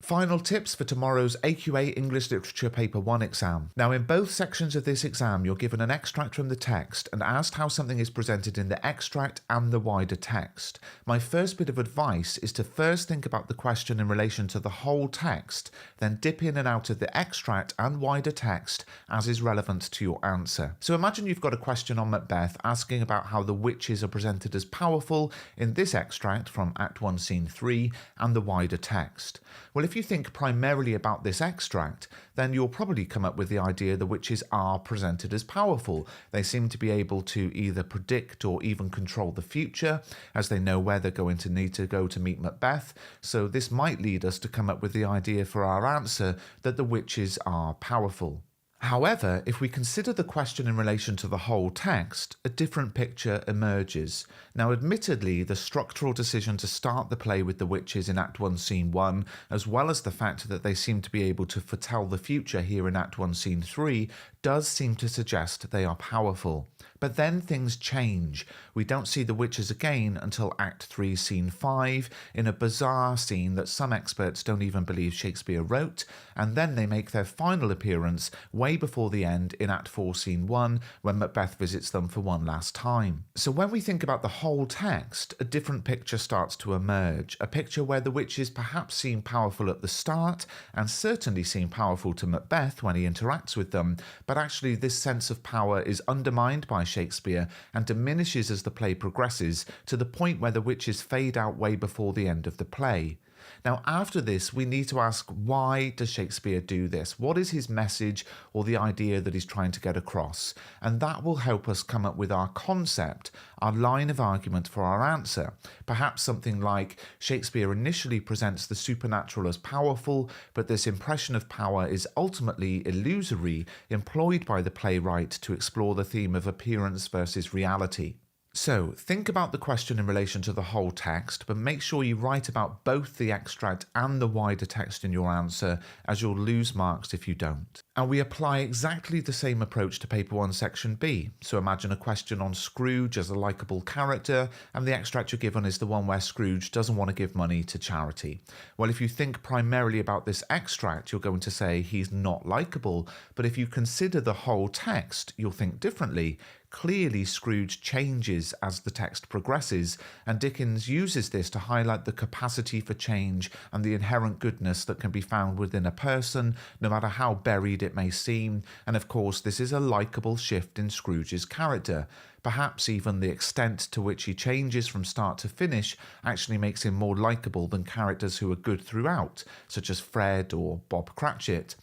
Final tips for tomorrow's AQA English Literature Paper 1 exam. Now, in both sections of this exam, you're given an extract from the text and asked how something is presented in the extract and the wider text. My first bit of advice is to first think about the question in relation to the whole text, then dip in and out of the extract and wider text as is relevant to your answer. So imagine you've got a question on Macbeth asking about how the witches are presented as powerful in this extract from Act 1, Scene 3 and the wider text. Well, if you think primarily about this extract, then you'll probably come up with the idea the witches are presented as powerful. They seem to be able to either predict or even control the future, as they know where they're going to need to go to meet Macbeth. So this might lead us to come up with the idea for our answer that the witches are powerful. However, if we consider the question in relation to the whole text, a different picture emerges. Now, admittedly, the structural decision to start the play with the witches in Act 1, Scene 1, as well as the fact that they seem to be able to foretell the future here in Act 1, Scene 3, does seem to suggest they are powerful. But then things change. We don't see the witches again until Act 3, Scene 5, in a bizarre scene that some experts don't even believe Shakespeare wrote, and then they make their final appearance way before the end in Act 4, Scene 1, when Macbeth visits them for one last time. So when we think about the whole text, a different picture starts to emerge, a picture where the witches perhaps seem powerful at the start, and certainly seem powerful to Macbeth when he interacts with them, but actually this sense of power is undermined by Shakespeare and diminishes as the play progresses to the point where the witches fade out way before the end of the play. Now, after this, we need to ask, why does Shakespeare do this? What is his message or the idea that he's trying to get across? And that will help us come up with our concept, our line of argument for our answer. Perhaps something like, Shakespeare initially presents the supernatural as powerful, but this impression of power is ultimately illusory, employed by the playwright to explore the theme of appearance versus reality. So, think about the question in relation to the whole text, but make sure you write about both the extract and the wider text in your answer, as you'll lose marks if you don't. And we apply exactly the same approach to Paper 1 Section B. So imagine a question on Scrooge as a likeable character, and the extract you're given is the one where Scrooge doesn't want to give money to charity. Well, if you think primarily about this extract, you're going to say he's not likeable, but if you consider the whole text, you'll think differently. Clearly, Scrooge changes as the text progresses, and Dickens uses this to highlight the capacity for change and the inherent goodness that can be found within a person, no matter how buried it may seem, and of course this is a likeable shift in Scrooge's character. Perhaps even the extent to which he changes from start to finish actually makes him more likeable than characters who are good throughout, such as Fred or Bob Cratchit.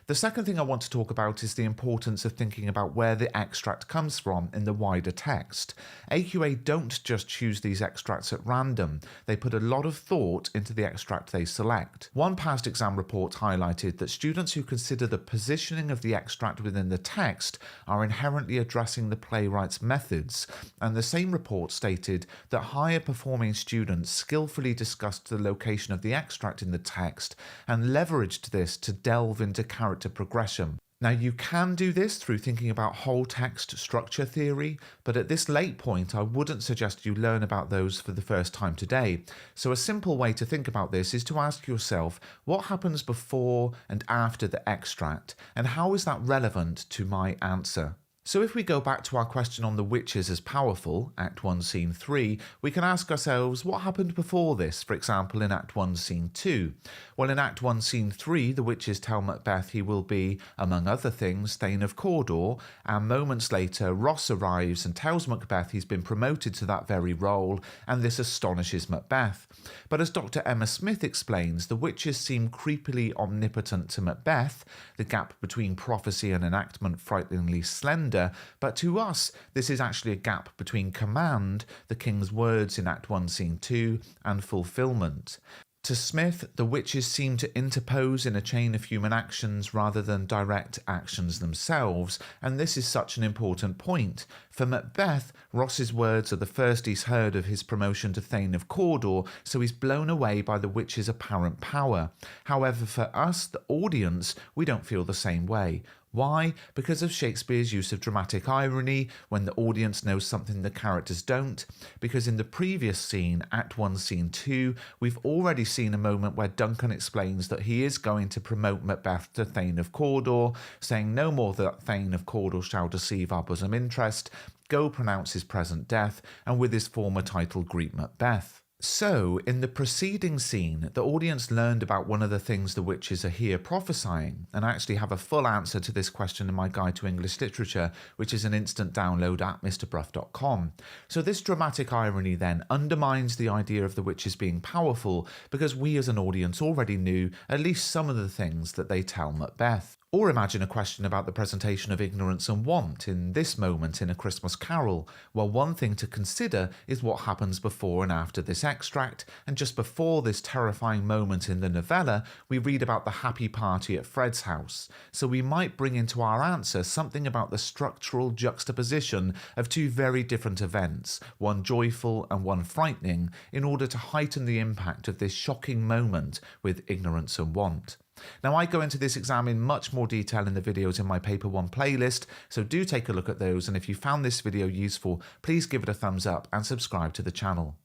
The second thing I want to talk about is the importance of thinking about where the extract comes from in the wider text. AQA don't just choose these extracts at random, they put a lot of thought into the extract they select. One past exam report highlighted that students who consider the positioning of the extract within the text are inherently addressing the playwright's methods, and the same report stated that higher performing students skillfully discussed the location of the extract in the text and leveraged this to delve into character progression. Now, you can do this through thinking about whole text structure theory, but at this late point I wouldn't suggest you learn about those for the first time today. So a simple way to think about this is to ask yourself, what happens before and after the extract, and how is that relevant to my answer? So if we go back to our question on the witches as powerful, Act 1, Scene 3, we can ask ourselves what happened before this, for example in Act 1, Scene 2. Well, in Act 1, Scene 3, the witches tell Macbeth he will be, among other things, Thane of Cawdor, and moments later Ross arrives and tells Macbeth he's been promoted to that very role, and this astonishes Macbeth. But as Dr. Emma Smith explains, the witches seem creepily omnipotent to Macbeth, the gap between prophecy and enactment frighteningly slender, but to us, this is actually a gap between command, the king's words in Act 1, Scene 2, and fulfillment. To Smith, the witches seem to interpose in a chain of human actions rather than direct actions themselves, and this is such an important point. For Macbeth, Ross's words are the first he's heard of his promotion to Thane of Cawdor, so he's blown away by the witch's apparent power. However, for us, the audience, we don't feel the same way. Why? Because of Shakespeare's use of dramatic irony when the audience knows something the characters don't. Because in the previous scene, Act 1, Scene 2, we've already seen a moment where Duncan explains that he is going to promote Macbeth to Thane of Cawdor, saying no more that Thane of Cawdor shall deceive our bosom interest, go pronounce his present death, and with his former title greet Macbeth. So, in the preceding scene, the audience learned about one of the things the witches are here prophesying, and I actually have a full answer to this question in my Guide to English Literature, which is an instant download at mrbruff.com. So this dramatic irony then undermines the idea of the witches being powerful, because we as an audience already knew at least some of the things that they tell Macbeth. Or imagine a question about the presentation of ignorance and want in this moment in A Christmas Carol. Well, one thing to consider is what happens before and after this extract, and just before this terrifying moment in the novella, we read about the happy party at Fred's house. So we might bring into our answer something about the structural juxtaposition of two very different events, one joyful and one frightening, in order to heighten the impact of this shocking moment with ignorance and want. Now, I go into this exam in much more detail in the videos in my Paper 1 playlist, so do take a look at those, and if you found this video useful, please give it a thumbs up and subscribe to the channel.